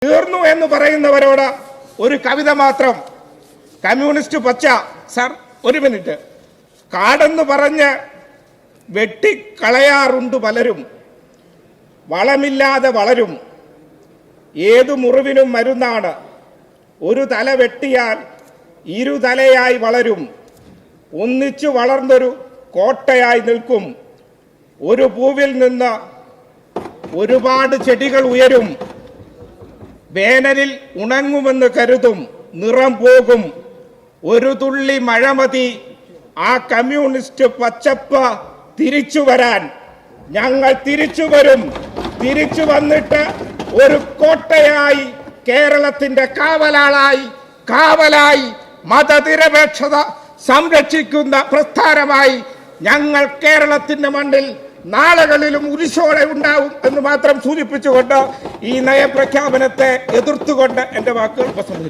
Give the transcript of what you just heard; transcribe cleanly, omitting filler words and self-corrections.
തീർന്നു എന്ന് പറയുന്നവരോട് ഒരു കവിത മാത്രം. കമ്മ്യൂണിസ്റ്റ് പച്ച സാർ, ഒരു മിനിറ്റ്. കാടെന്ന് പറഞ്ഞ് വെട്ടിക്കളയാറുണ്ട് പലരും, വളമില്ലാതെ വളരും, ഏതു മുറിവിനും മരുന്നാണ്, ഒരു തല വെട്ടിയാൽ ഇരുതലയായി വളരും, ഒന്നിച്ചു വളർന്നൊരു കോട്ടയായി നിൽക്കും, ഒരു പൂവിൽ നിന്ന് ഒരുപാട് ചെടികൾ ഉയരും, വേനലിൽ ഉണങ്ങുമെന്ന് കരുതും, നിറം പോകും, ഒരു തുള്ളി മഴ മതി ആ കമ്മ്യൂണിസ്റ്റ് പച്ചപ്പ് തിരിച്ചു വരാൻ. ഞങ്ങൾ തിരിച്ചു വരും. തിരിച്ചു വന്നിട്ട് ഒരു കോട്ടയായി, കേരളത്തിന്റെ കാവലായി മതനിരപേക്ഷത സംരക്ഷിക്കുന്ന പ്രസ്ഥാനമായി ഞങ്ങൾ കേരളത്തിന്റെ മണ്ണിൽ നാളുകളിലും ഉരിശോടെ ഉണ്ടാവും എന്ന് മാത്രം സൂചിപ്പിച്ചുകൊണ്ട് ഈ നയപ്രഖ്യാപനത്തെ എതിർത്തുകൊണ്ട് എൻ്റെ വാക്കുകൾ ഉപസംഹരിക്കും.